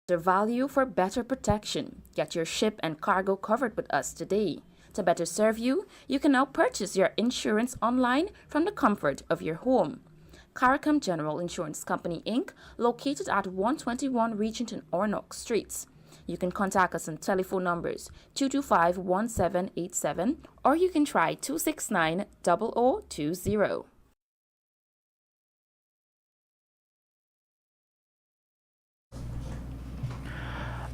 Better value for better protection. Get your ship and cargo covered with us today. To better serve you, you can now purchase your insurance online from the comfort of your home. Caricom General Insurance Company Inc., located at 121 Regenton Ornock Streets. You can contact us on telephone numbers 225-1787 or you can try 269-0020.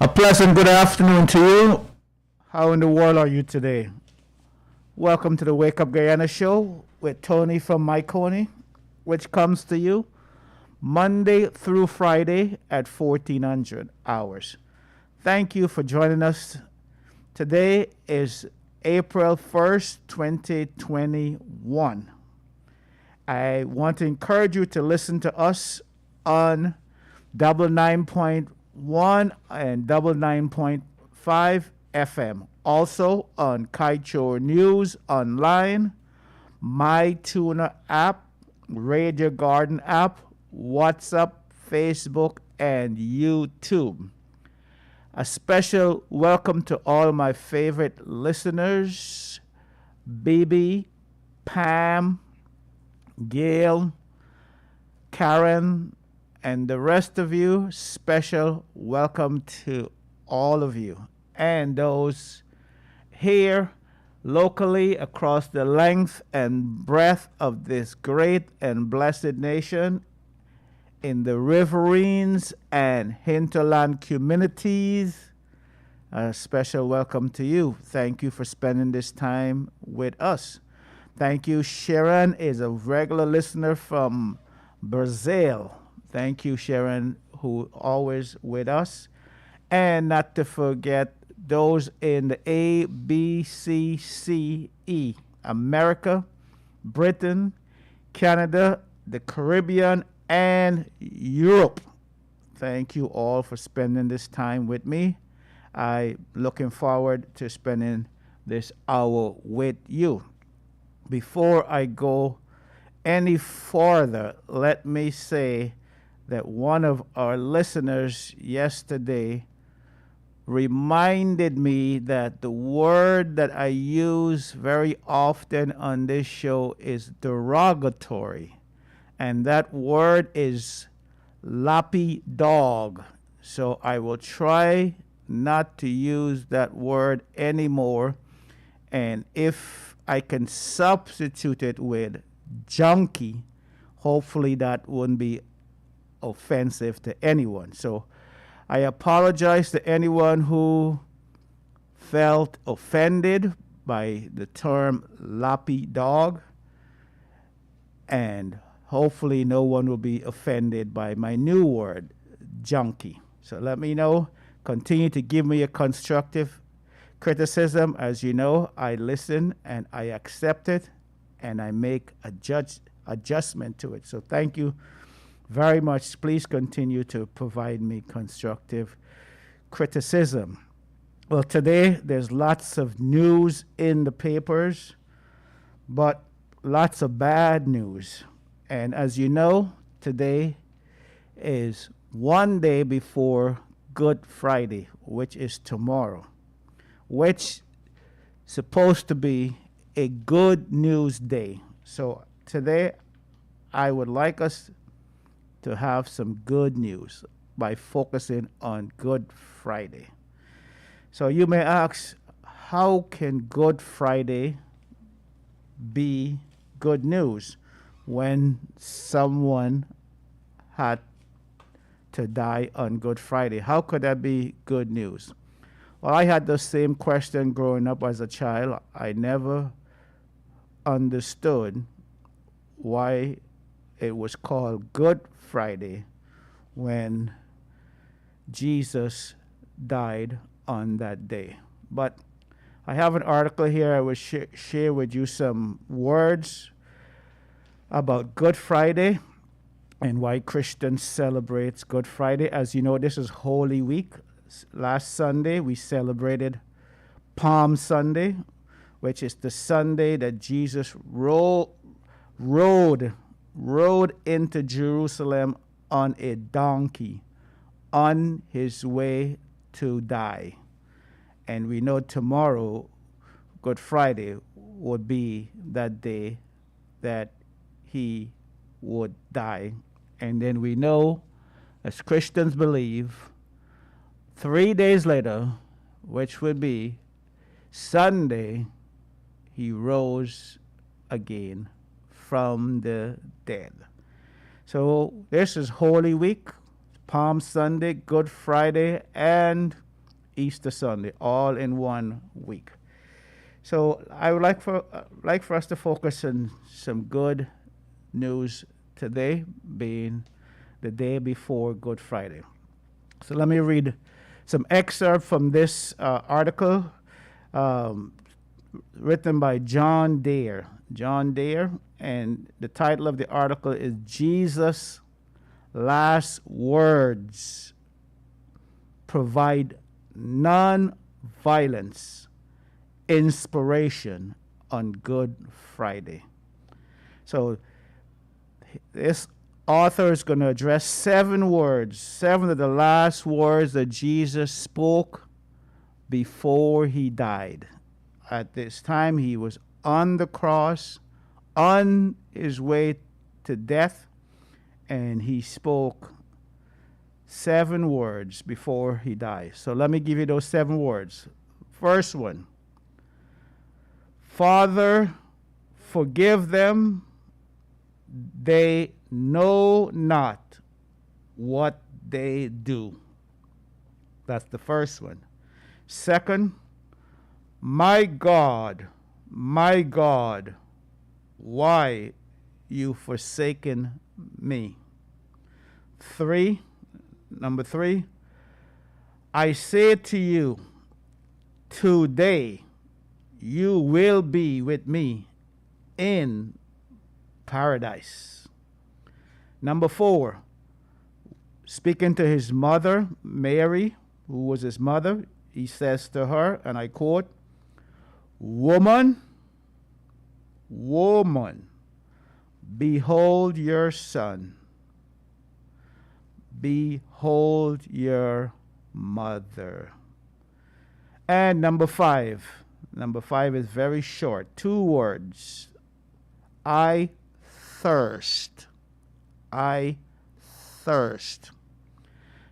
A pleasant good afternoon to you. How in the world are you today? Welcome to the Wake Up Guyana show with Tony from Mahaicony, which comes to you Monday through Friday at 1400 hours. Thank you for joining us. Today is April 1st, 2021. I want to encourage you to listen to us on 99.1 and 99.5 FM. Also on Kaieteur News Online, MyTuner app, Radio Garden app, WhatsApp, Facebook, and YouTube. A special welcome to all my favorite listeners, Bibi, Pam, Gail, Karen, and the rest of you. Special welcome to all of you and those here locally across the length and breadth of this great and blessed nation, in the riverines and hinterland communities. A special welcome to you. Thank you for spending this time with us. Thank you. Sharon is a regular listener from Brazil. Thank you, Sharon, who always with us. And not to forget those in the ABCCE, America, Britain, Canada, the Caribbean, and Europe. Thank you all for spending this time with me. I'm looking forward to spending this hour with you. Before I go any further, let me say that one of our listeners yesterday reminded me that the word that I use very often on this show is derogatory. And that word is lappy dog. So I will try not to use that word anymore. And if I can substitute it with junkie, hopefully that wouldn't be offensive to anyone. So I apologize to anyone who felt offended by the term lappy dog. And hopefully no one will be offended by my new word, junkie. So let me know. Continue to give me a constructive criticism. As you know, I listen and I accept it and I make a adjustment to it. So thank you very much. Please continue to provide me constructive criticism. Well, today there's lots of news in the papers, but lots of bad news. And as you know, today is one day before Good Friday, which is tomorrow, which supposed to be a good news day. So today I would like us to have some good news by focusing on Good Friday. So you may ask, how can Good Friday be good news when someone had to die on Good Friday? How could that be good news? Well, I had the same question growing up as a child. I never understood why it was called Good Friday when Jesus died on that day. But I have an article here. I will share with you some words about Good Friday and why Christians celebrate Good Friday. As you know, this is Holy Week. Last Sunday, we celebrated Palm Sunday, which is the Sunday that Jesus rode into Jerusalem on a donkey on his way to die. And we know tomorrow, Good Friday, would be that day that he would die. And then we know, as Christians believe, 3 days later, which would be Sunday, he rose again from the dead. So this is Holy Week, Palm Sunday, Good Friday, and Easter Sunday, all in 1 week. So I would like for us to focus on some good news today, being the day before Good Friday. So let me read some excerpt from this article written by John Dare. John Dare, and the title of the article is Jesus' Last Words Provide Non-Violence Inspiration on Good Friday. So this author is going to address 7 words, 7 of the last words that Jesus spoke before he died. At this time, he was on the cross, on his way to death, and he spoke 7 words before he died. So let me give you those 7 words. First one, Father, forgive them. They know not what they do. That's the first one. Second, my God, why you forsaken me? Number 3, I say to you, today you will be with me in paradise. Number 4, speaking to his mother, Mary, who was his mother, he says to her, and I quote, Woman, behold your son. Behold your mother. And number 5 is very short. 2 words. I thirst. I thirst.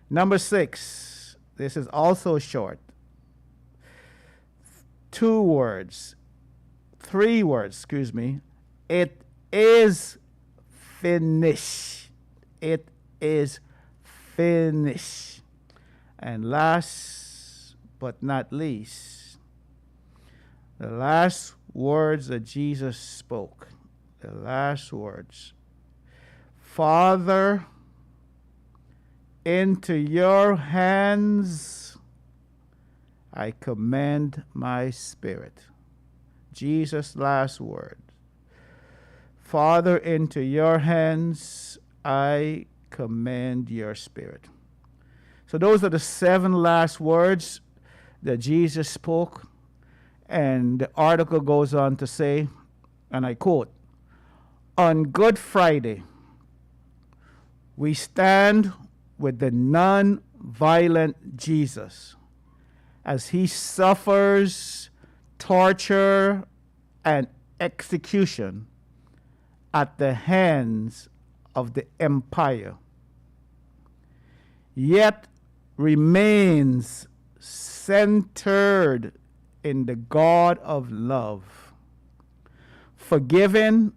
Number 6. This is also short. 2 words. 3 words, excuse me. It is finished. It is finished. And last but not least, the last words that Jesus spoke. The last words. Father, into your hands I commend my spirit. Jesus' last word. Father, into your hands I commend your spirit. So those are the 7 last words that Jesus spoke. And the article goes on to say, and I quote, on Good Friday, we stand with the non-violent Jesus as he suffers torture and execution at the hands of the empire, yet remains centered in the God of love, forgiving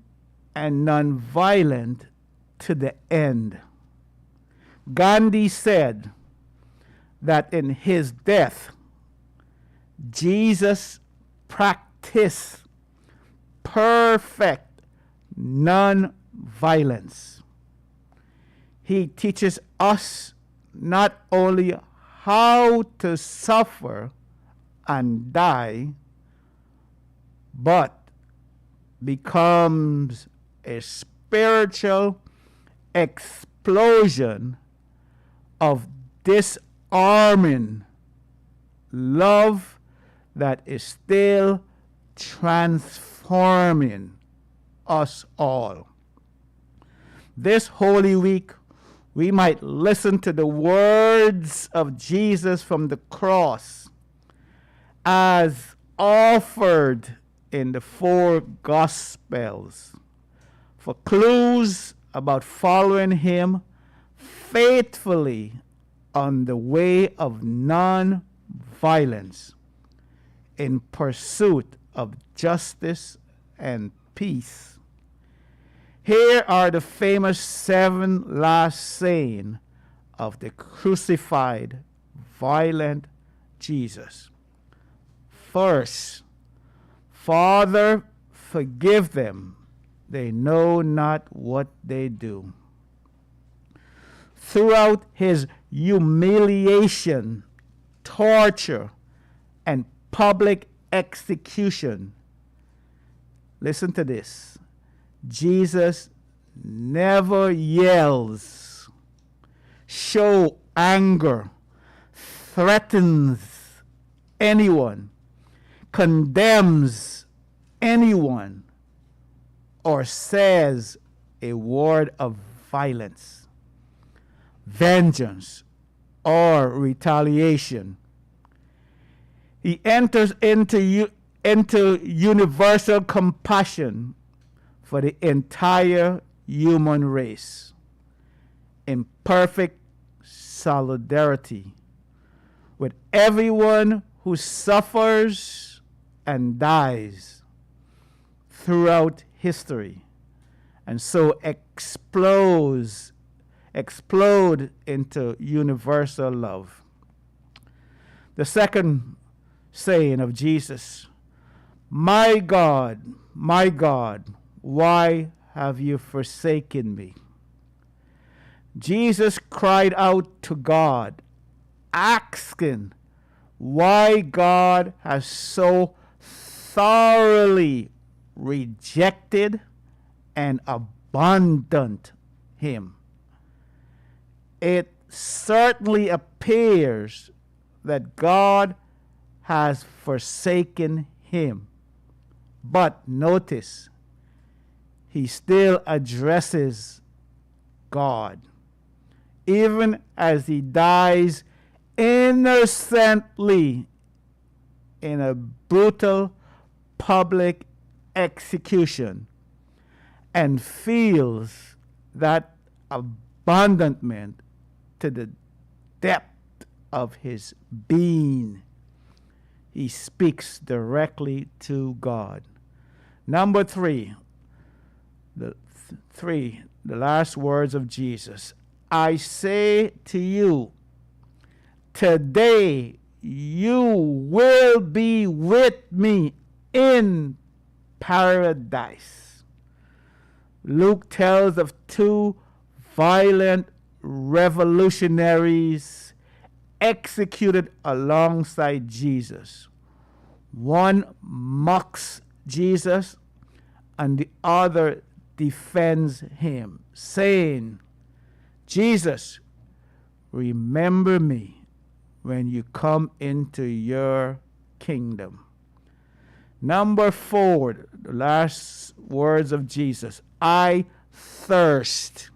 and nonviolent to the end. Gandhi said that in his death, Jesus practiced perfect non-violence. He teaches us not only how to suffer and die, but becomes a spiritual explosion of disarming love that is still transforming us all. This Holy Week, we might listen to the words of Jesus from the cross as offered in the four Gospels for clues about following him faithfully on the way of non-violence in pursuit of justice and peace. Here are the famous 7 last sayings of the crucified, violent Jesus. First, Father, forgive them. They know not what they do. Throughout his humiliation, torture, and public execution, listen to this. Jesus never yells, show anger, threatens anyone, condemns anyone, or says a word of violence, vengeance, or retaliation. He enters into universal compassion for the entire human race in perfect solidarity with everyone who suffers and dies throughout history, and so explode into universal love. The second saying of Jesus, my God, why have you forsaken me? Jesus cried out to God, asking why God has so thoroughly rejected and abandoned him. It certainly appears that God has forsaken him. But notice, he still addresses God, even as he dies innocently in a brutal public execution, and feels that abandonment to the depth of his being. He speaks directly to God. Number three, the last words of Jesus. I say to you, today you will be with me in paradise. Luke tells of 2 violent revolutionaries executed alongside Jesus. One mocks Jesus and the other defends him, saying, Jesus, remember me when you come into your kingdom. Number 4, the last words of Jesus. I thirst.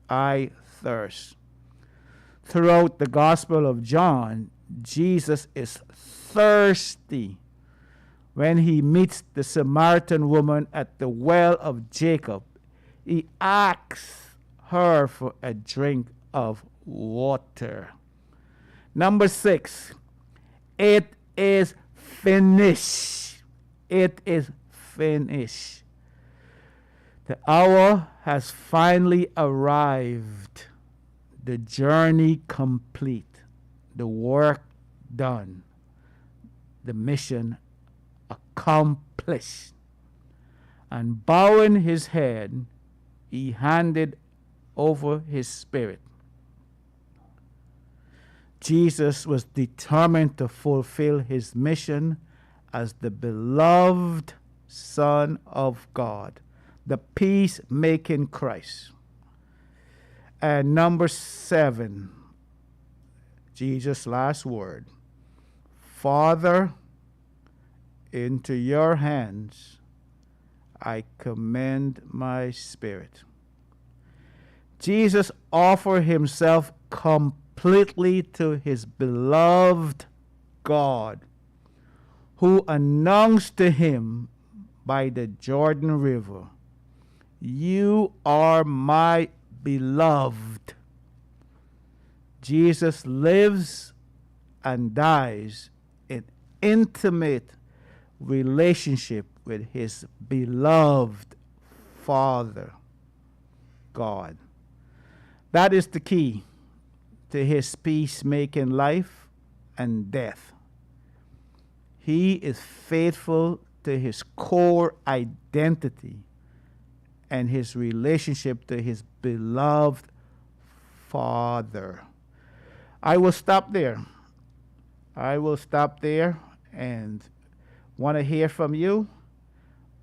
I thirst. Throughout the Gospel of John, Jesus is thirsty when he meets the Samaritan woman at the well of Jacob. He asks her for a drink of water. Number 6, it is finished. It is finished. The hour has finally arrived. The journey complete. The work done. The mission accomplished. And bowing his head, he handed over his spirit. Jesus was determined to fulfill his mission as the beloved Son of God, the peacemaking Christ. And number 7, Jesus' last word. Father, into your hands I commend my spirit. Jesus offered himself completely to his beloved God, who announced to him by the Jordan River, "You are my beloved." Jesus lives and dies in intimate relationship with his beloved Father, God. That is the key to his peacemaking life and death. He is faithful to his core identity and his relationship to his beloved Father. I will stop there. I will stop there and want to hear from you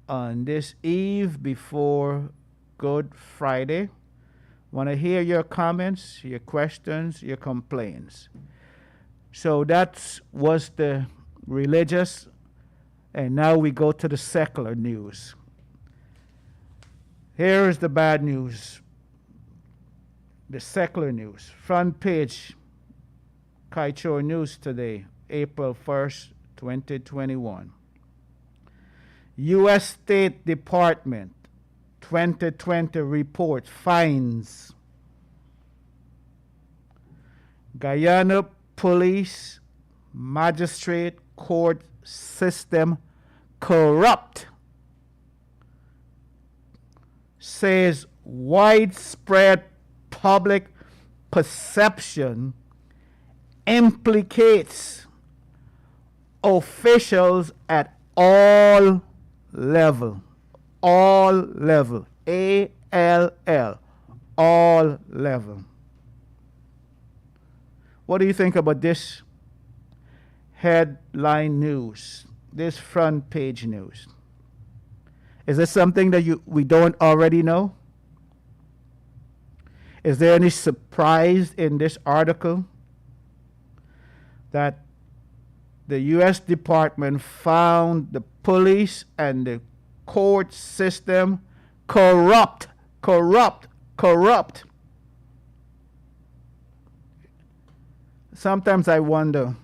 on this eve before Good Friday. Want to hear your comments, your questions, your complaints. So that was the religious, and now we go to the secular news. Here is the bad news. The secular news. Front page, Kaieteur News today, April 1st, 2021. U.S. State Department 2020 report finds Guyana police magistrate court system corrupt, says widespread public perception implicates officials at all level, A-L-L, all level. What do you think about this headline news, this front page news? Is this something that we don't already know? Is there any surprise in this article that the U.S. Department found the police and the court system corrupt? Sometimes I wonder,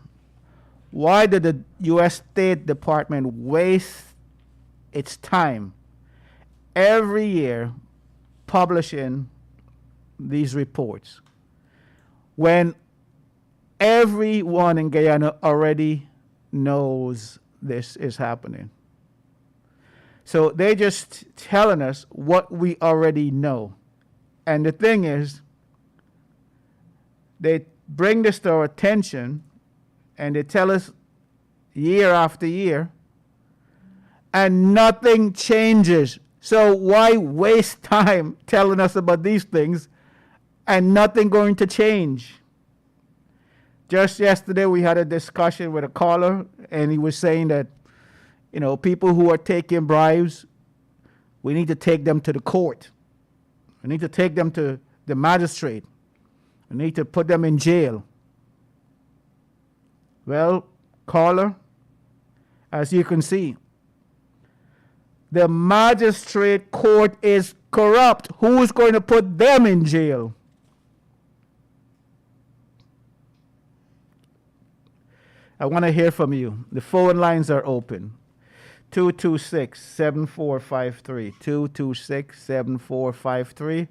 why did the U.S. State Department waste its time every year publishing these reports when everyone in Guyana already knows this is happening? So they're just telling us what we already know. And the thing is, they bring this to our attention and they tell us year after year, and nothing changes. So why waste time telling us about these things and nothing going to change? Just yesterday we had a discussion with a caller, and he was saying that, you know, people who are taking bribes, we need to take them to the court. We need to take them to the magistrate. We need to put them in jail. Well, caller, as you can see, the magistrate court is corrupt. Who's going to put them in jail? I want to hear from you. The phone lines are open. 226-7453. 226-7453.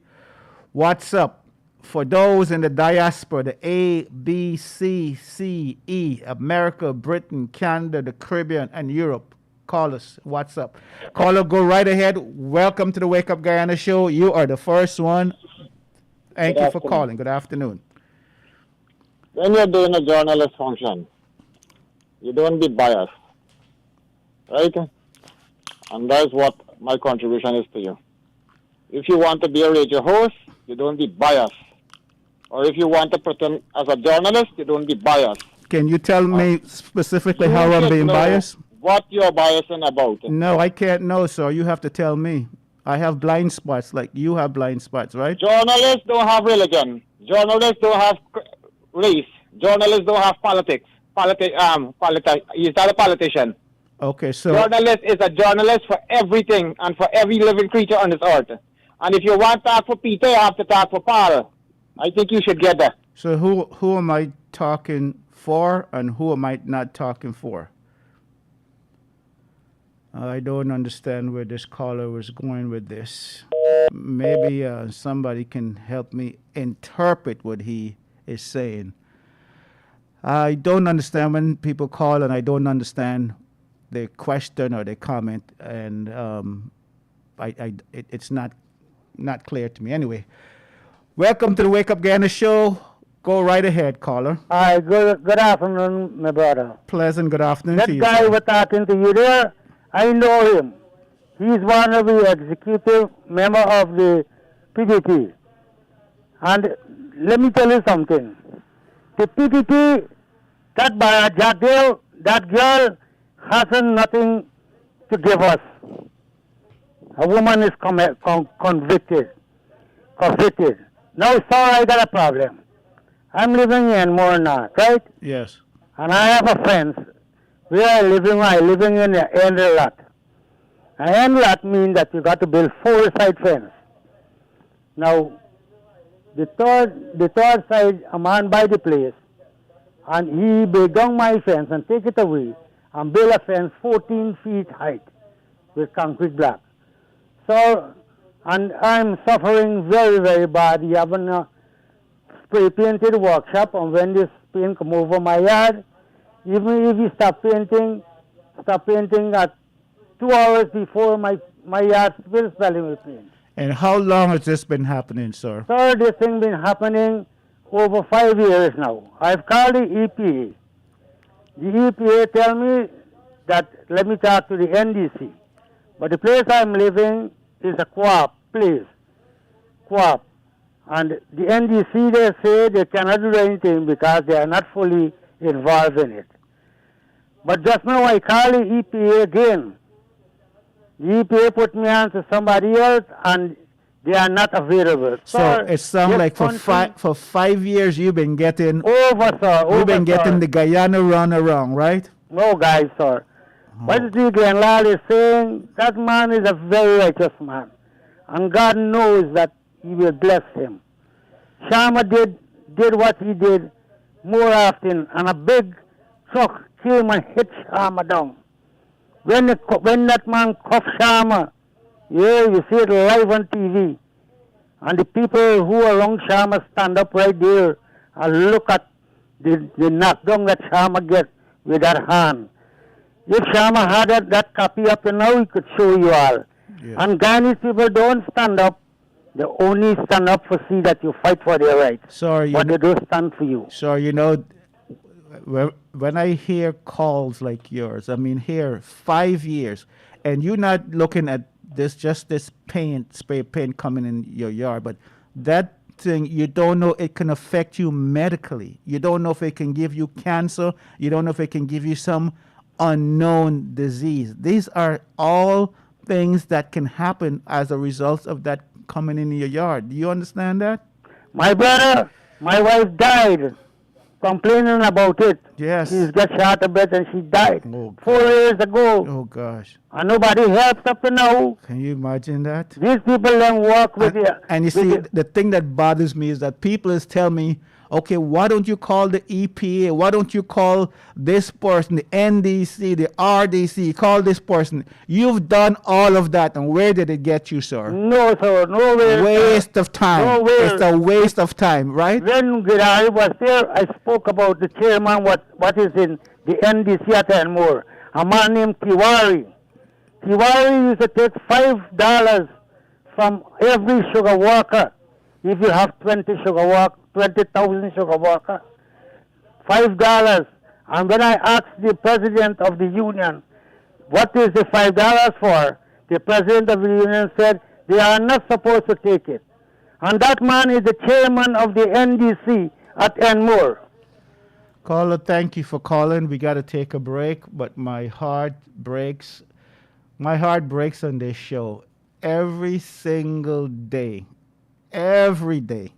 WhatsApp. For those in the diaspora, the A, B, C, C, E, America, Britain, Canada, the Caribbean, and Europe. Call us. WhatsApp. Caller, go right ahead. Welcome to the Wake Up Guyana show. You are the first one. Thank you for calling. Good afternoon. When you're doing a journalist function, you don't be biased, right? And that's what my contribution is to you. If you want to be a radio host, you don't be biased. Or if you want to pretend as a journalist, you don't be biased. Can you tell me specifically how I'm being biased? What you're biasing about? No, I can't know, sir. You have to tell me. I have blind spots like you have blind spots, right? Journalists don't have religion. Journalists don't have race. Journalists don't have politics. He's not a politician. Okay, so journalist is a journalist for everything and for every living creature on this earth. And if you want to talk for Peter, you have to talk for Paul. I think you should get that. So who am I talking for and who am I not talking for? I don't understand where this caller was going with this. Maybe somebody can help me interpret what he is saying. I don't understand when people call and I don't understand their question or their comment, and it's not clear to me. Anyway, welcome to the Wake Up Guyana show. Go right ahead, caller. Hi, good afternoon, my brother. Pleasant good afternoon That to you. guy Sir. was talking to you there, I know him. He's one of the executive member of the PDT. And let me tell you something. The PDT, that by Jadil, that girl hasn't nothing to give us. A woman is convicted. Now, sorry, I got a problem. I'm living in Morna, right? Yes. And I have a friend. Where I living in an end lot. An end lot means that you got to build 4 side fence. Now, the third side, a man buy the place, and he break down my fence and take it away and build a fence 14 feet height with concrete block. So, and I'm suffering very, very bad. You have a spray painted workshop, and when this paint come over my yard, even if you stop painting at 2 hours before my yard still smelling with paint. And how long has this been happening, sir? So this thing been happening over 5 years now. I've called the EPA. The EPA tell me that let me talk to the NDC. But the place I'm living is a co-op place. Co-op. And the NDC, they say they cannot do anything because they are not fully involved in it. But just now I call the EPA again. The EPA put me on to somebody else and they are not available. So it sounds like for 5 years you've been getting you've been getting the Guyana run around, right? No, guys, sir. What the Guyana is saying, that man is a very righteous man. And God knows that he will bless him. Sharma did what he did more often, and a big truck came and hit Sharma down. When that man cuffed Sharma, yeah, you see it live on TV. And the people who are around Sharma stand up right there and look at the knockdown that Sharma get with that hand. If Sharma had that copy up now, he could show you all. Yeah. And Guyanese people don't stand up. They only stand up for see that you fight for their rights. Sorry, but they don't stand for you. So, when I hear calls like yours, I mean, here, 5 years, and you're not looking at this spray paint coming in your yard, but that thing, you don't know it can affect you medically. You don't know if it can give you cancer. You don't know if it can give you some unknown disease. These are all things that can happen as a result of that coming in your yard. Do you understand that? My brother, my wife died complaining about it. Yes. She's got shot a bit and she died Oh, 4 years ago. Oh, gosh. And nobody helps up to now. Can you imagine that? These people then work with you. And you see, the thing that bothers me is that people is tell me, okay, why don't you call the EPA? Why don't you call this person, the NDC, the RDC, call this person? You've done all of that, and where did it get you, sir? No, sir, nowhere. Waste of time. Nowhere. It's a waste of time, right? When Gidari was there, I spoke about the chairman, what is in the NDC at Enmore. A man named Tiwari. Tiwari used to take $5 from every sugar worker. If you have 20,000 sugar workers, $5. And when I asked the president of the union, what is the $5 for? The president of the union said they are not supposed to take it. And that man is the chairman of the NDC at Enmore. Caller, thank you for calling. We got to take a break, but my heart breaks. My heart breaks on this show every single day. Every day.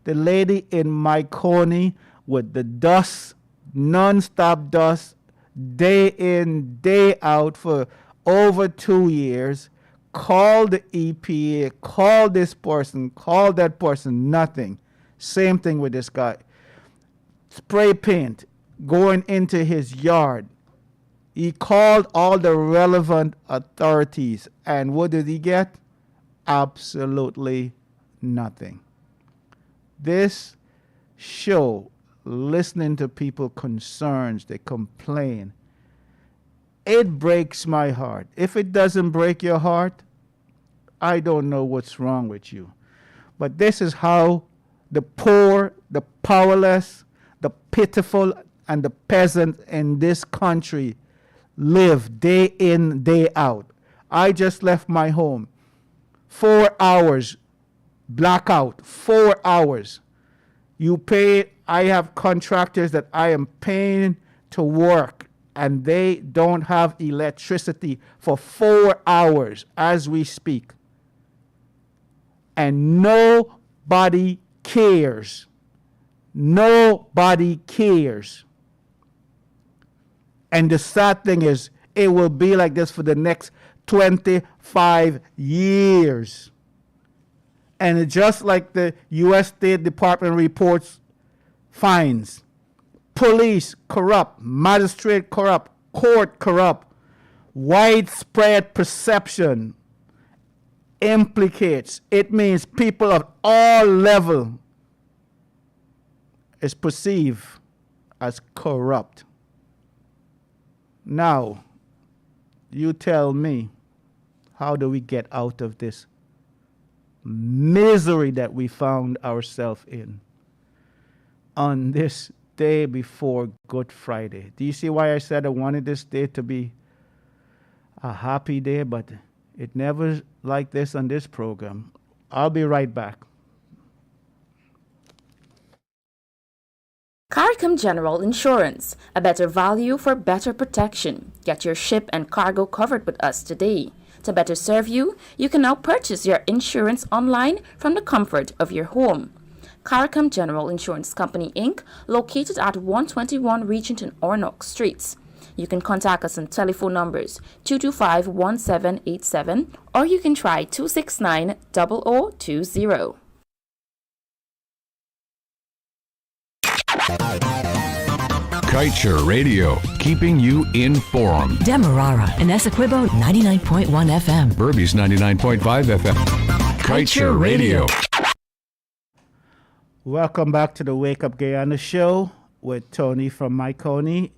The lady in Mahaicony with the dust, non-stop dust, day in, day out for over 2 years, call the EPA, call this person, call that person, nothing. Same thing with this guy. Spray paint going into his yard. He called all the relevant authorities, and what did he get? Absolutely nothing. This show, listening to people concerns, they complain, it breaks my heart. If it doesn't break your heart, I don't know what's wrong with you. But this is how the poor, the powerless, the pitiful, and the peasant in this country live day in, day out. I just left my home. 4 hours, blackout, 4 hours. You pay, I have contractors that I am paying to work, and they don't have electricity for 4 hours as we speak. And nobody cares. Nobody cares. And the sad thing is, it will be like this for the next 25 years. And just like the U.S. State Department reports finds, police corrupt, magistrate corrupt, court corrupt, widespread perception implicates, it means people of all level is perceived as corrupt. Now, you tell me, how do we get out of this misery that we found ourselves in on this day before Good Friday? Do you see why I said I wanted this day to be a happy day, but it never like this on this program? I'll be right back. CARICOM General Insurance, a better value for better protection. Get your ship and cargo covered with us today. To better serve you, you can now purchase your insurance online from the comfort of your home. CARICOM General Insurance Company, Inc., located at 121 Regent and Ornock Streets. You can contact us on telephone numbers 225-1787, or you can try 269-0020. Kaieteur Radio, keeping you informed. Demerara and Essequibo 99.1 FM. Burby's 99.5 FM. Kaieteur Radio. Welcome back to the Wake Up Guyana show with Tony from Mahaicony.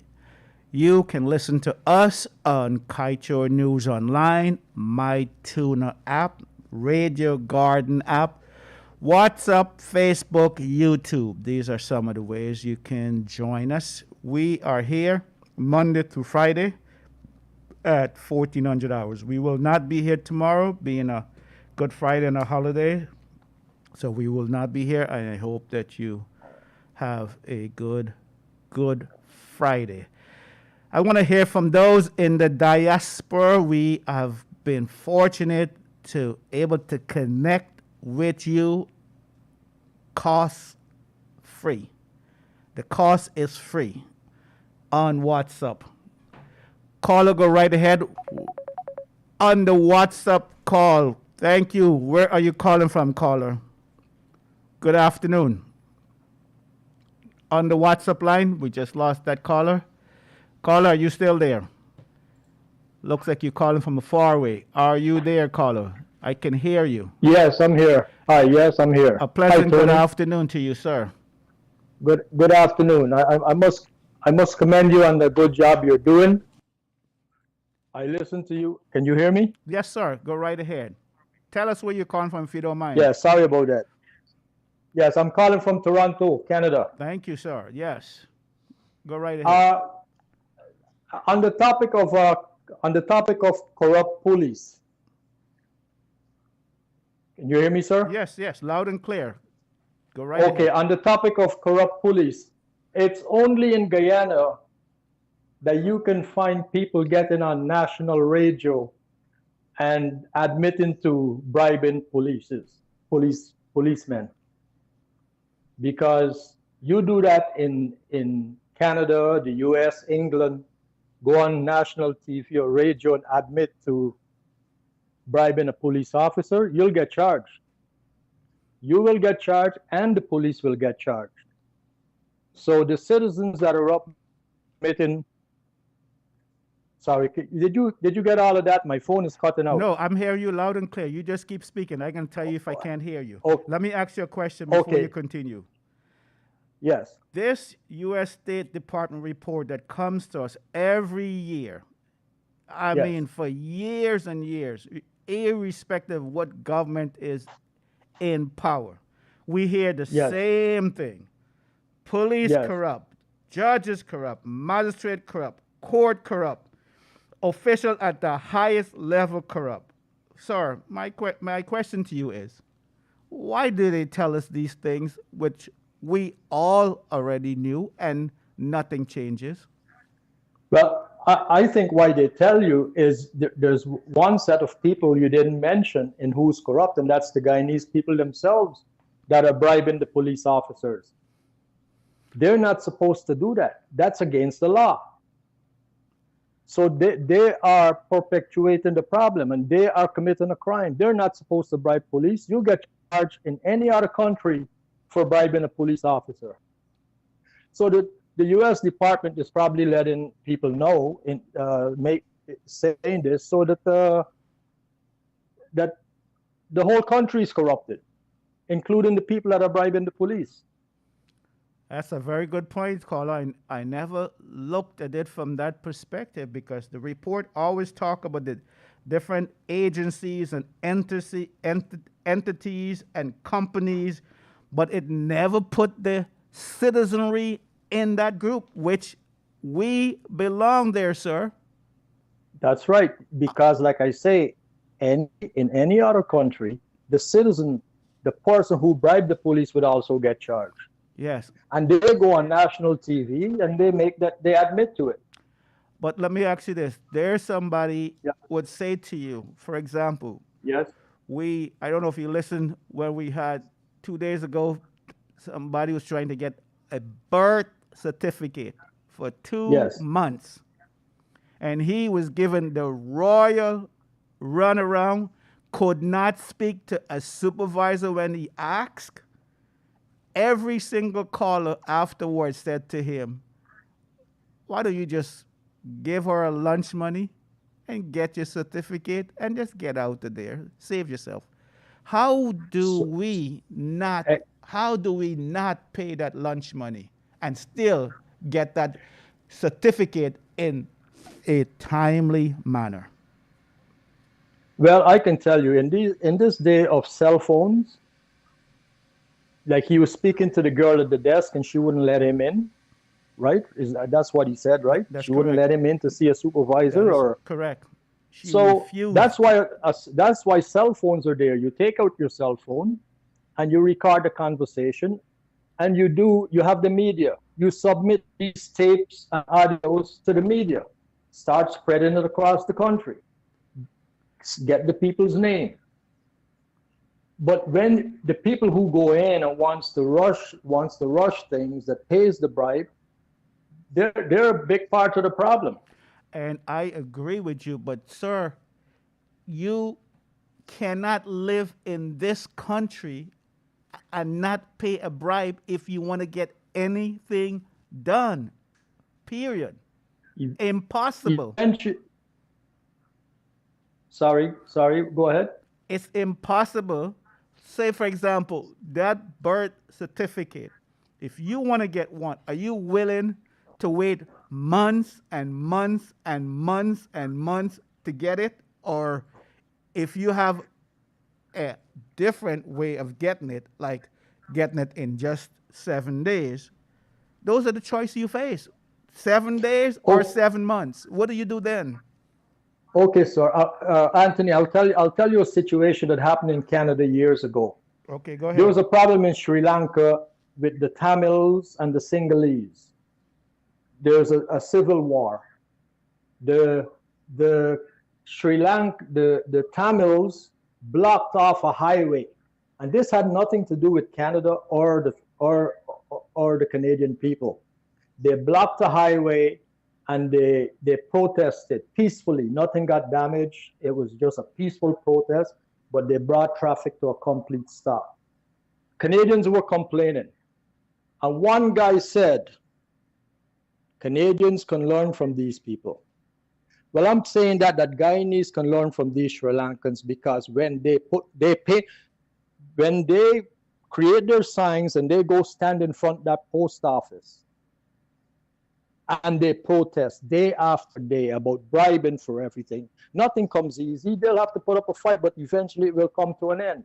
You can listen to us on Kaieteur News Online, MyTuner app, Radio Garden app, WhatsApp, Facebook, YouTube. These are some of the ways you can join us. We are here Monday through Friday at 1400 hours. We will not be here tomorrow, being a Good Friday and a holiday. So we will not be here, and I hope that you have a good Friday. I want to hear from those in the diaspora. We have been fortunate to able to connect with you cost free. The cost is free on WhatsApp. Caller, go right ahead on the WhatsApp call. Thank you. Where are you calling from, caller? Good afternoon. On the WhatsApp line, we just lost that caller. Caller, are you still there? Looks like you're calling from a far away. Are you there, caller? I can hear you. Yes, I'm here. Hi, yes, I'm here. A pleasant Hi, good Tony. afternoon to you, sir. Good afternoon. I must commend you on the good job you're doing. I listen to you. Can you hear me? Yes, sir. Go right ahead. Tell us where you're calling from if you don't mind. Yes, sorry about that. Yes, I'm calling from Toronto, Canada. Thank you, sir. Yes. Go right ahead. On the topic of corrupt police. Can you hear me, sir? Yes, loud and clear. Go right ahead. Okay, on the topic of corrupt police, it's only in Guyana that you can find people getting on national radio and admitting to bribing policemen. Because you do that in Canada, the US, England, go on national TV or radio and admit to bribing a police officer, you'll get charged. You will get charged, and the police will get charged. So the citizens that are up committing. Sorry, did you get all of that? My phone is cutting out. No, I'm hearing you loud and clear. You just keep speaking. I can tell you if I can't hear you. Oh, Let me ask you a question before okay. you continue. Yes. This U.S. State Department report that comes to us every year, I Yes. mean, for years and years, irrespective of what government is in power, we hear the Yes. same thing. Police Yes. corrupt, judges corrupt, magistrate corrupt, court corrupt, officials at the highest level corrupt. Sir, my question to you is, why do they tell us these things which we all already knew and nothing changes? Well, I think why they tell you is there's one set of people you didn't mention in who's corrupt, and that's the Guyanese people themselves that are bribing the police officers. They're not supposed to do that. That's against the law. So they are perpetuating the problem, and they are committing a crime. They're not supposed to bribe police. You get charged in any other country for bribing a police officer. So the U.S. Department is probably letting people know, saying this, so that that the whole country is corrupted, including the people that are bribing the police. That's a very good point, caller. I never looked at it from that perspective, because the report always talk about the different agencies and entities and companies, but it never put the citizenry in that group, which we belong there, sir. That's right, because like I say, in any other country, the citizen, the person who bribed the police would also get charged. Yes. And they go on national TV and they admit to it. But let me ask you this. There's somebody would say to you, for example, Yes. I don't know if you listened when we had 2 days ago, somebody was trying to get a birth certificate for 2 Yes. months. And he was given the royal runaround, could not speak to a supervisor when he asked. Every single caller afterwards said to him, why don't you just give her a lunch money and get your certificate and just get out of there, save yourself? How do we not pay that lunch money and still get that certificate in a timely manner? Well, I can tell you, in this day of cell phones, like he was speaking to the girl at the desk and she wouldn't let him in, right? That's what he said, right? That's she wouldn't let him in to see a supervisor, or correct. She so refused. that's why cell phones are there. You take out your cell phone and you record the conversation, and you have the media. You submit these tapes and audios to the media. Start spreading it across the country. Get the people's name. But when the people who go in and wants to rush things, that pays the bribe, they're a big part of the problem. And I agree with you, but sir, you cannot live in this country and not pay a bribe if you want to get anything done. Period. Impossible. Sorry, go ahead. It's impossible. Say, for example, that birth certificate, if you want to get one, are you willing to wait months and months and months and months to get it? Or if you have a different way of getting it, like getting it in just 7 days, those are the choices you face. 7 days or 7 months. What do you do then? Okay, sir. Anthony, I'll tell you a situation that happened in Canada years ago. Okay, go ahead. There was a problem in Sri Lanka with the Tamils and the Sinhalese. There's a civil war. The Tamils blocked off a highway, and this had nothing to do with Canada or the Canadian people. They blocked the highway, and they protested peacefully. Nothing got damaged. It was just a peaceful protest, but they brought traffic to a complete stop. Canadians were complaining. And one guy said, Canadians can learn from these people. Well, I'm saying that Guyanese can learn from these Sri Lankans, because when they create their signs and they go stand in front of that post office and they protest day after day about bribing for everything, nothing comes easy. They'll have to put up a fight, but eventually it will come to an end.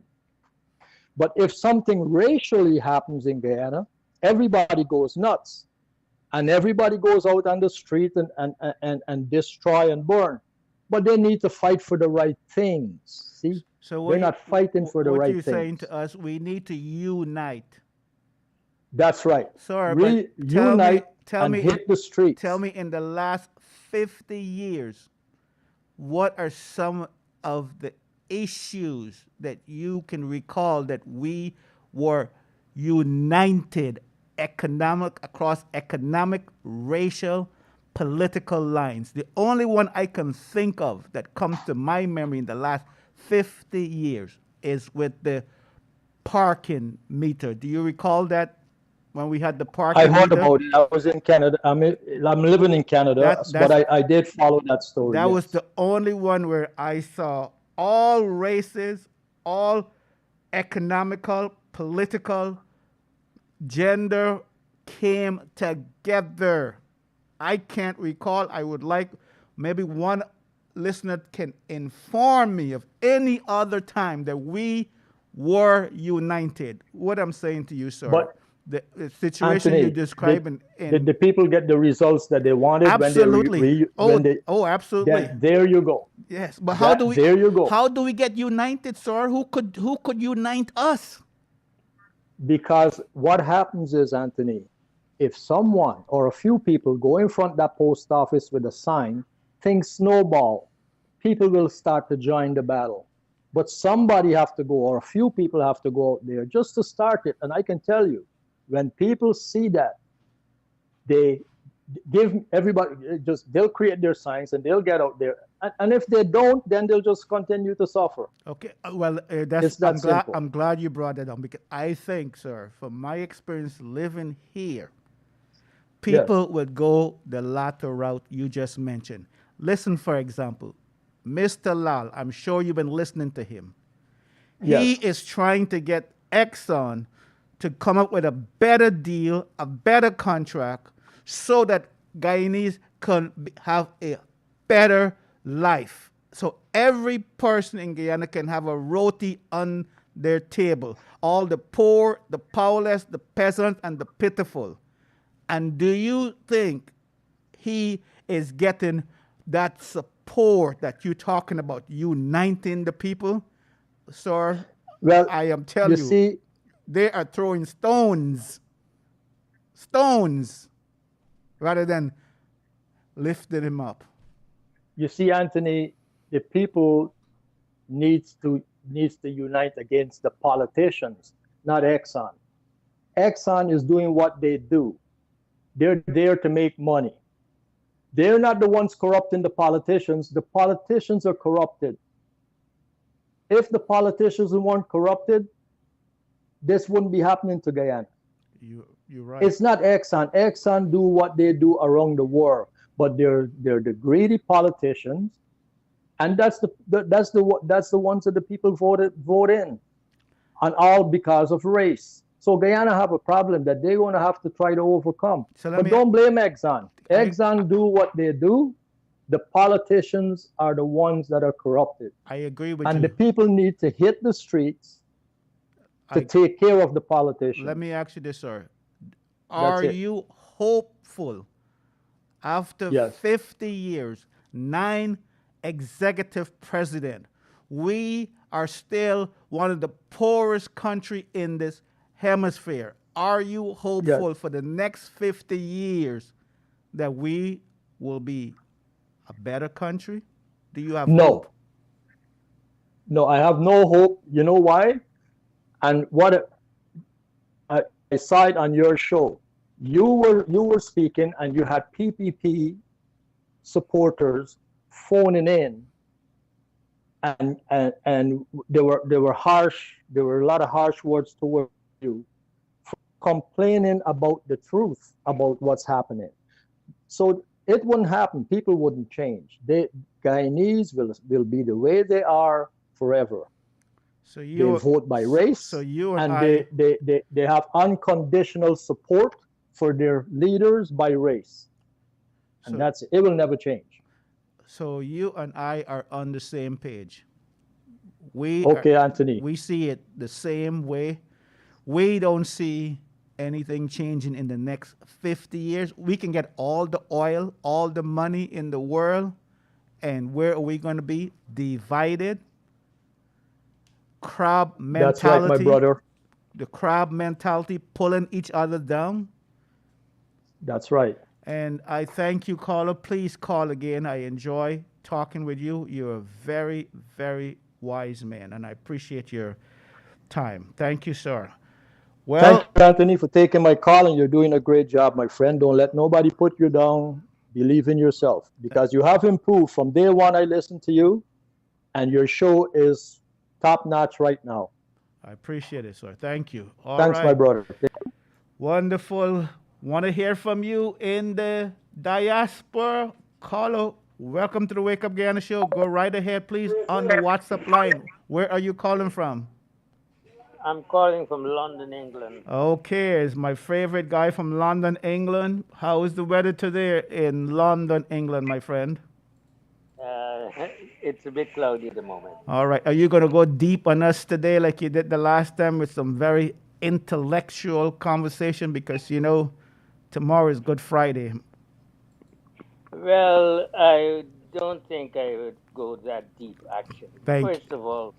But if something racially happens in Guyana, everybody goes nuts. And everybody goes out on the street and destroy and burn. But they need to fight for the right things. See? So they're not fighting for the right things. What you're saying to us, we need to unite. That's right. Sorry, but unite and hit the streets. Tell me, in the last 50 years, what are some of the issues that you can recall that we were united across economic, racial, political lines? The only one I can think of that comes to my memory in the last 50 years is with the parking meter. Do you recall that, when we had the parking meter? I heard about it. I was in Canada. I'm living in Canada, but I did follow that story. That was the only one where I saw all races, all economical, political, gender came together. I can't recall. I would like maybe one listener can inform me of any other time that we were united. What I'm saying to you, sir, but the situation Anthony, you're describing. Did the people get the results that they wanted? Absolutely. Absolutely. There you go. Yes, but how do we? There you go. How do we get united, sir? Who could unite us? Because what happens is, Anthony, if someone or a few people go in front of that post office with a sign, things snowball. People will start to join the battle. But somebody have to go, or a few people have to go out there just to start it. And I can tell you, when people see that, they give everybody, they'll create their signs and they'll get out there. And if they don't, then they'll just continue to suffer. Okay, well, I'm glad you brought that up, because I think, sir, from my experience living here, people would go the latter route you just mentioned. Listen, for example, Mr. Lal, I'm sure you've been listening to him. Yes. He is trying to get Exxon to come up with a better deal, a better contract, so that Guyanese can have a better life. So every person in Guyana can have a roti on their table. All the poor, the powerless, the peasant, and the pitiful. And do you think he is getting that support that you're talking about, uniting the people? Sir, well, I am telling you, see, they are throwing stones, rather than lifting him up. You see, Anthony, the people needs to unite against the politicians, not Exxon. Exxon is doing what they do. They're there to make money. They're not the ones corrupting the politicians. The politicians are corrupted. If the politicians weren't corrupted, this wouldn't be happening to Guyana. You're right. It's not Exxon. Exxon do what they do around the world, but they're the greedy politicians, and that's the ones that the people vote in, and all because of race. So Guyana have a problem that they're going to have to try to overcome. But don't blame Exxon. Exxon do what they do. The politicians are the ones that are corrupted. I agree with you. And the people need to hit the streets to take care of the politicians. Let me ask you this, sir. Are you hopeful after 50 years, 9 executive presidents, we are still one of the poorest country in this hemisphere? Are you hopeful for the next 50 years that we will be a better country? Do you have hope? No, I have no hope. You know why? And what I saw it on your show. You were speaking, and you had PPP supporters phoning in, and there were a lot of harsh words towards you, complaining about the truth about what's happening. So it wouldn't happen. People wouldn't change. Guyanese will be the way they are forever. So They you vote by race, so you and and I they have unconditional support for their leaders by race. And So- that's it. It will never change. so you and I are on the same page. We Okay, Anthony. we see it the same way. We don't see anything changing in the next 50 years. We can get all the oil, all the money in the world, and where are we going to be? Divided. Crab mentality. That's right, my brother. The crab mentality, pulling each other down. That's right. And I thank you, caller. Please call again. I enjoy talking with you. You're a very, very wise man, and I appreciate your time. Thank you, sir. Well, Thank you, Anthony, for taking my call, and you're doing a great job, my friend. Don't let nobody put you down. Believe in yourself, because you have improved from day one. I listened to you, and your show is top notch right now. I appreciate it, sir. Thank you. All Thanks, right. my brother. Wonderful. Want to hear from you in the diaspora. Caller, welcome to the Wake Up Guyana show. Go right ahead, please, on the WhatsApp line. Where are you calling from? I'm calling from London, England. Okay, it's my favorite guy from London, England. How is the weather today in London, England, my friend? It's a bit cloudy at the moment. All right. Are you going to go deep on us today like you did the last time with some very intellectual conversation? Because, you know, tomorrow is Good Friday. Well, I don't think I would go that deep, actually. First of all,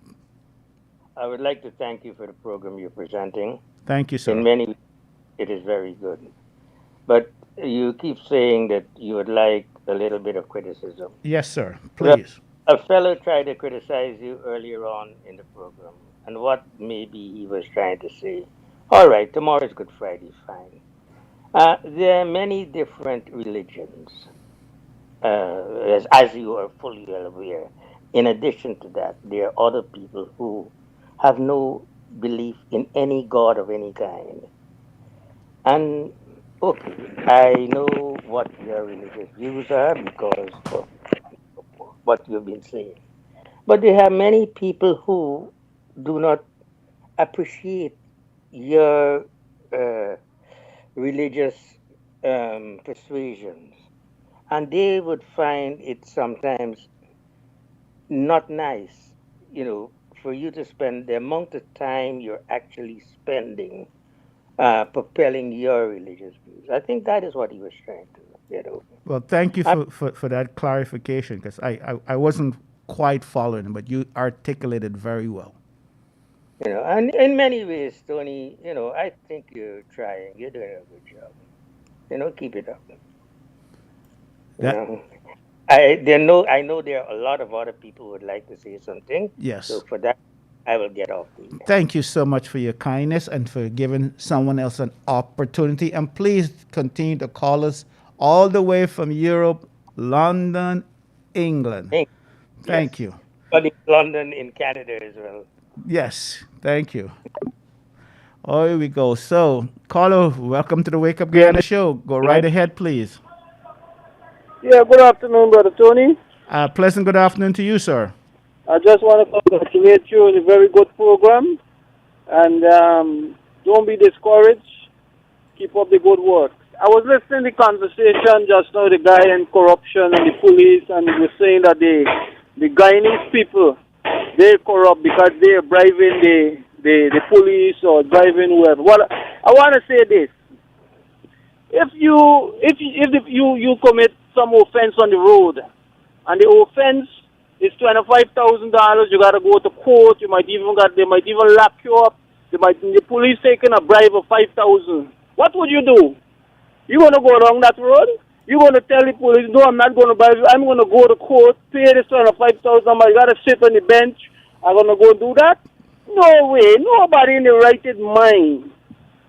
I would like to thank you for the program you're presenting. Thank you, sir. In many ways, it is very good. But you keep saying that you would like a little bit of criticism. Yes, sir. Please. A fellow tried to criticize you earlier on in the program, and what maybe he was trying to say, all right, tomorrow is Good Friday, fine. There are many different religions, as you are fully well aware. In addition to that, there are other people who have no belief in any God of any kind. And, okay, I know what your religious views are because of what you've been saying. But there are many people who do not appreciate your religious persuasions. And they would find it sometimes not nice, for you to spend the amount of time you're actually spending propelling your religious views. I think that is what he was trying to get over. Well, thank you for that clarification, because I wasn't quite following, but you articulated very well. And in many ways, Tony, I think you're trying. You're doing a good job. Keep it up. I know there are a lot of other people who would like to say something. Yes. So for that, I will get off. Thank you so much for your kindness and for giving someone else an opportunity. And please continue to call us all the way from Europe, London, England. Thank you. But in London, in Canada as well. Yes, thank you. Oh, here we go. So, caller, welcome to the Wake Up Guyana show. Go right ahead, please. Yeah, good afternoon, Brother Tony. Pleasant good afternoon to you, sir. I just want to congratulate you on a very good program. And don't be discouraged. Keep up the good work. I was listening to the conversation just now, the guy in corruption and the police, and he was saying that the Guyanese people, they're corrupt because they're bribing the police or driving whoever. Well, I want to say this. If you commit some offense on the road, and the offense is $25,000, you gotta go to court. They might even lock you up. The police taking a bribe of $5,000. What would you do? You gonna go along that road? You gonna tell the police, no, I'm not gonna bribe you. I'm gonna go to court, pay this $25,000. I gotta sit on the bench. I'm gonna go do that? No way. Nobody in the right mind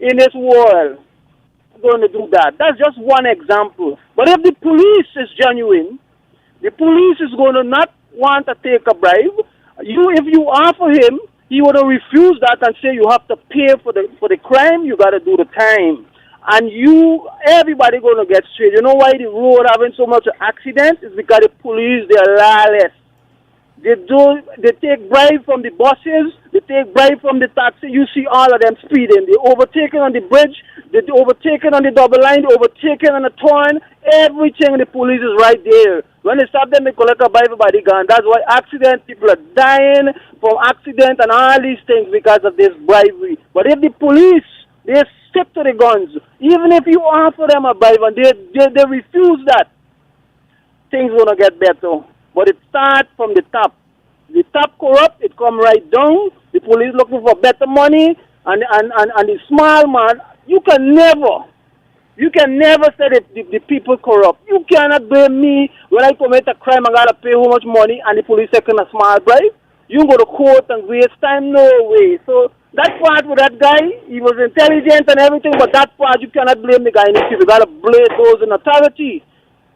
in this world going to do that. That's just one example. But if the police is genuine The police is going to not want to take a bribe. If you offer him, he would refuse that and say you have to pay for the crime. You got to do the time, and everybody going to get straight. You know why the road having so much accidents? It's because the police, they're lawless. They take bribe from the buses, they take bribe from the taxi. You see all of them speeding. They overtaken on the bridge, they overtaken on the double line, they overtaken on the turn. Everything, the police is right there. When they stop them, they collect a bribe by the gun. That's why people are dying from accident and all these things because of this bribery. But if the police, they stick to the guns, even if you offer them a bribe and they refuse that, things gonna get better. But it starts from the top. The top corrupt, it come right down. The police looking for better money, and the small man, you can never say that the people corrupt. You cannot blame me when I commit a crime and gotta pay how much money and the police taking a small bribe. You go to court and waste time, no way. So that part with that guy, he was intelligent and everything, but that part you cannot blame the guy. You gotta blame those in authority.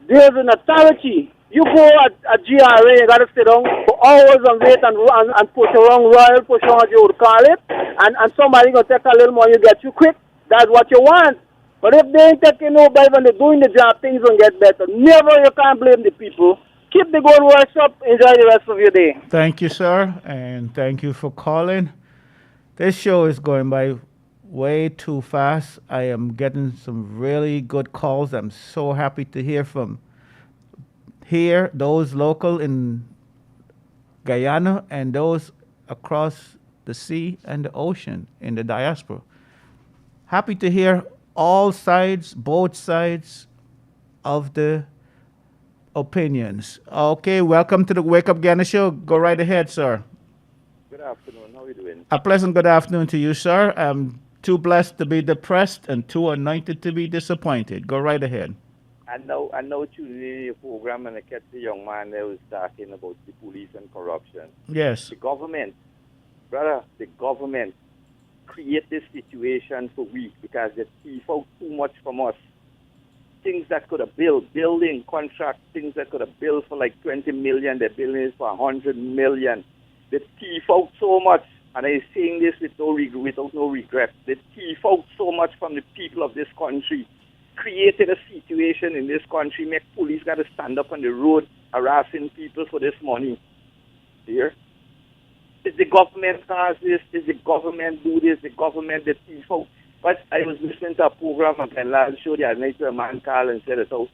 There's an authority. You go at GRA, you gotta sit down for hours and wait and push around royal, push on what you would call it, and somebody gonna take a little money, get you quick. That's what you want. But if they ain't taking no bribe and they're doing the job, things will get better. Never, you can't blame the people. Keep the good works up. Enjoy the rest of your day. Thank you, sir, and thank you for calling. This show is going by way too fast. I am getting some really good calls. I'm so happy to hear from those local in Guyana and those across the sea and the ocean in the diaspora. Happy to hear all sides, both sides of the opinions. Okay, welcome to the Wake Up Guyana show. Go right ahead, sir. Good afternoon. How are you doing? A pleasant good afternoon to you, sir. I'm too blessed to be depressed and too anointed to be disappointed. Go right ahead. I know Tuesday your program, and I kept the young man there was talking about the police and corruption. Yes. The government create this situation for we because they thief out too much from us. Things that could have building contract, things that could have built for like 20 million, they're building it for 100 million. They thief out so much, and I'm saying this without no regret. They thief out so much from the people of this country. Created a situation in this country, make police got to stand up on the road harassing people for this money. Here, is the government cause this? Is the government do this? The government that thief out. But I was listening to a program on the last show the other night where a man called and said that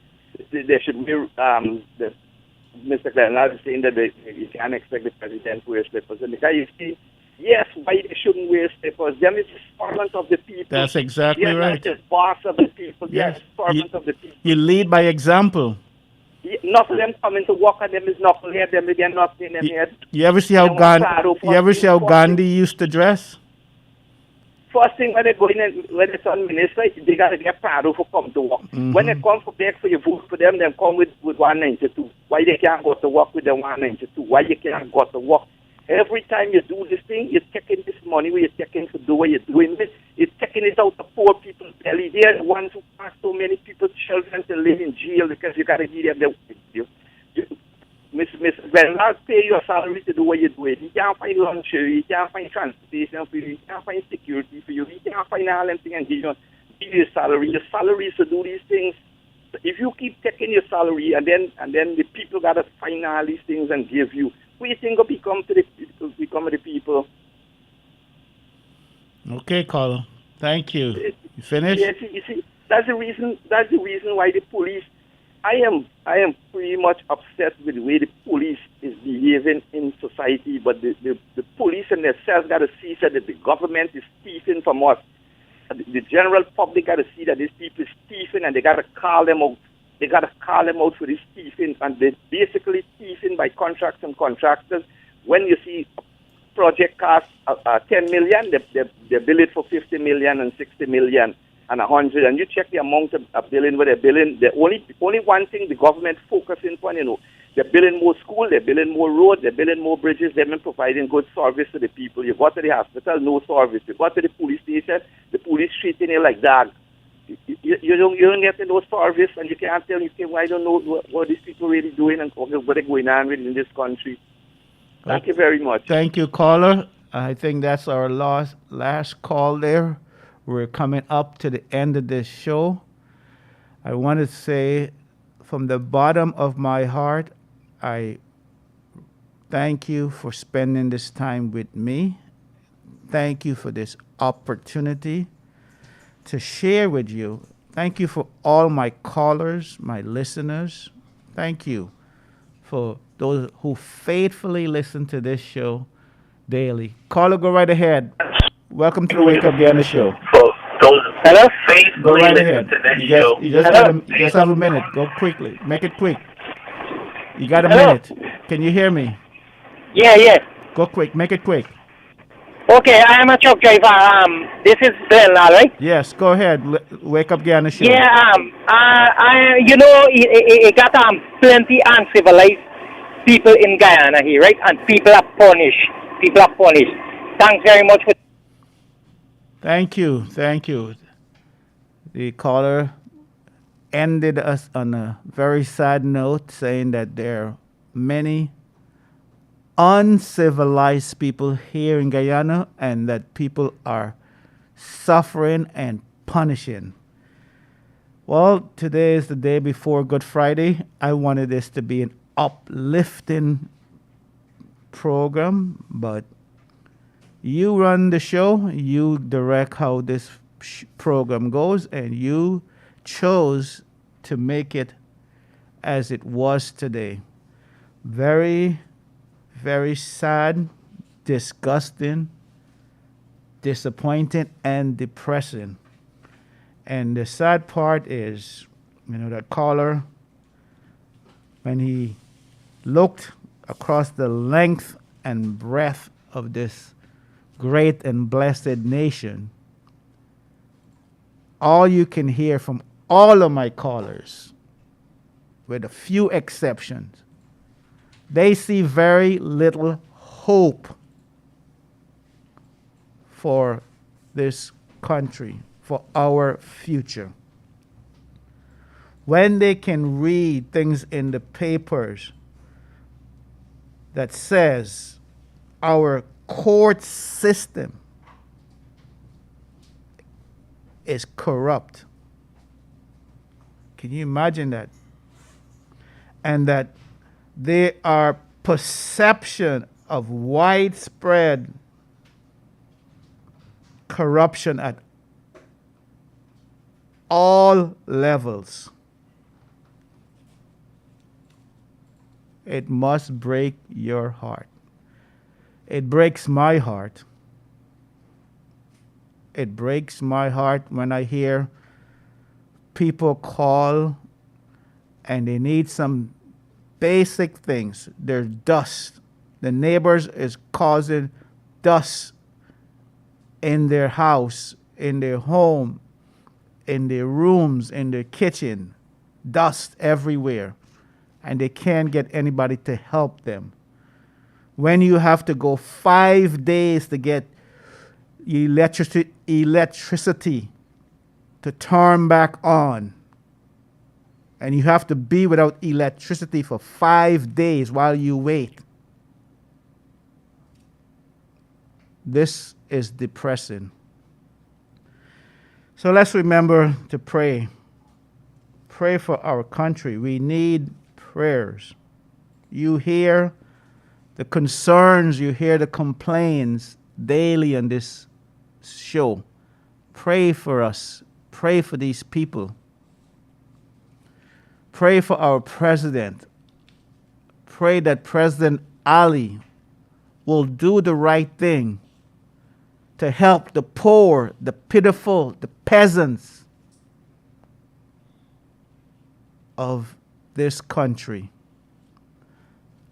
they should wear Mr. Glenn is saying that you can't expect the president to wear slippers. And the guy you see, yes, why they shouldn't wear slippers? Them is the servant of the people. That's exactly right. Not the boss of the people. Yes. Servant of the people. You lead by example. Not them coming to work and them is knucklehead, them again nothing in them head. You ever see how Gandhi used to dress? First thing when they go in and when it's on minister, they gotta get Prado for come to work. Mm-hmm. When they come for beg for your vote for them come with 192. Why they can't go to work with the 192? Why you can't go to work? Every time you do this thing, you're taking this money where you're taking to do what you're doing with. You're taking it out of poor people's belly. They're the ones who pass so many people's children to live in jail because you got to give them Miss Bernard pay your salary to do what you're doing. You can't find lunch for you. You can't find transportation for you. You can't find security for you. You can't find all them things and give you your salary. Your salary is to do these things. If you keep taking your salary and then the people got to find all these things and give you, what do you think will become of the people? Okay, Carl. Thank you. You finished? Yes, you see, that's the reason why the police. I am pretty much upset with the way the police is behaving in society, but the police and themselves got to see that the government is thieving from us. The general public got to see that these people is thieving, and they got to call them out. They got to call them out for this thieving, and they're basically thieving by contracts and contractors. When you see a project cost 10 million, they bill it for 50 million and 60 million. And 100, and you check the amount of billing where they're billing. The only one thing the government focusing on, they're building more school, they're building more roads, they're building more bridges, they've been providing good service to the people. You go to the hospital, no service. You go to the police station, the police treating you like dogs. You don't get in those service, and you can't tell me, well, I don't know what these people really doing and what they're going on within this country. Thank you very much. Thank you, caller. I think that's our last call there. We're coming up to the end of this show. I want to say from the bottom of my heart, I thank you for spending this time with me. Thank you for this opportunity to share with you. Thank you for all my callers, my listeners. Thank you for those who faithfully listen to this show daily. Caller, go right ahead. Welcome to the Wake Up Guyana show. Hello? Go right ahead. You just have a minute. Go quickly. Make it quick. You got a minute. Can you hear me? Yeah. Go quick. Make it quick. Okay, I am a truck driver. This is Glenn, all right? Yes, go ahead. Wake Up Guyana show. Yeah, it got plenty uncivilized people in Guyana here, right? And people are punished. Thanks very much for. Thank you. The caller ended us on a very sad note, saying that there are many uncivilized people here in Guyana and that people are suffering and punishing. Well, today is the day before Good Friday. I wanted this to be an uplifting program, but you run the show, you direct how this program goes, and you chose to make it as it was today. Very, very sad, disgusting, disappointing, and depressing. And the sad part is, that caller, when he looked across the length and breadth of this great and blessed nation, all you can hear from all of my callers, with a few exceptions, they see very little hope for this country, for our future. When they can read things in the papers that says our court system is corrupt. Can you imagine that? And that there are perception of widespread corruption at all levels. It must break your heart. It breaks my heart. It breaks my heart when I hear people call and they need some basic things. There's dust. The neighbors is causing dust in their house, in their home, in their rooms, in their kitchen. Dust everywhere. And they can't get anybody to help them. When you have to go 5 days to get electricity to turn back on, and you have to be without electricity for 5 days while you wait. This is depressing. So let's remember to pray. Pray for our country. We need prayers. You hear the concerns, you hear the complaints daily on this show. Pray for us. Pray for these people. Pray for our president. Pray that President Ali will do the right thing to help the poor, the pitiful, the peasants of this country.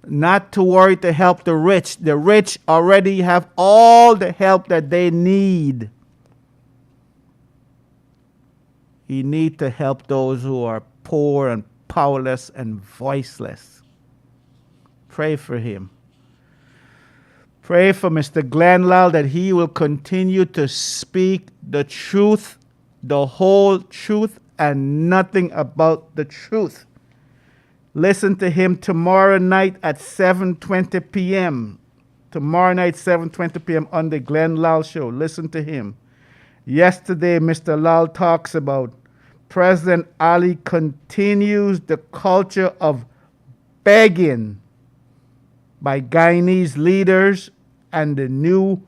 Not to worry to help the rich. The rich already have all the help that they need. You need to help those who are poor and powerless and voiceless. Pray for him. Pray for Mr. Glenlal that he will continue to speak the truth the whole truth and nothing about the truth. Listen to him tomorrow night at 7:20 p.m. Tomorrow night, 7:20 p.m. on the Glenn Lal Show. Listen to him. Yesterday, Mr. Lal talks about President Ali continues the culture of begging by Guyanese leaders and the new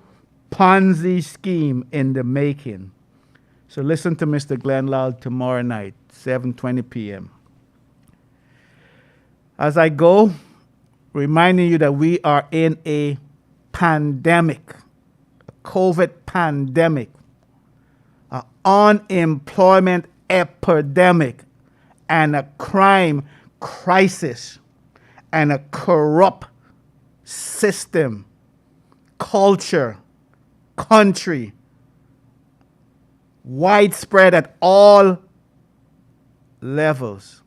Ponzi scheme in the making. So listen to Mr. Glenn Lal tomorrow night, 7:20 p.m. As I go, reminding you that we are in a pandemic, a COVID pandemic, an unemployment epidemic, and a crime crisis, and a corrupt system, culture, country, widespread at all levels.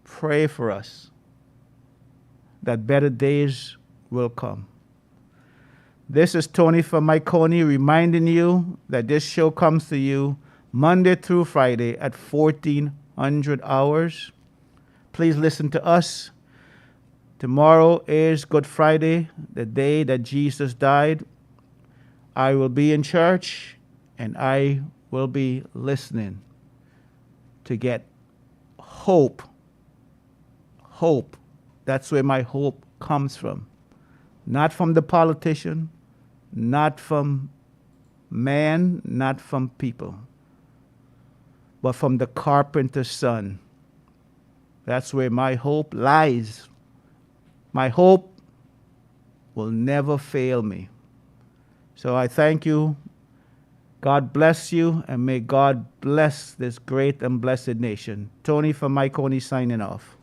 Pray for us that better days will come. This is Tony from Mahaicony reminding you that this show comes to you Monday through Friday at 1400 hours. Please listen to us. Tomorrow is Good Friday, the day that Jesus died. I will be in church and I will be listening to get hope. Hope. That's where my hope comes from. Not from the politician, not from man, not from people, but from the carpenter's son. That's where my hope lies. My hope will never fail me. So I thank you. God bless you, and may God bless this great and blessed nation. Tony from Mahaicony signing off.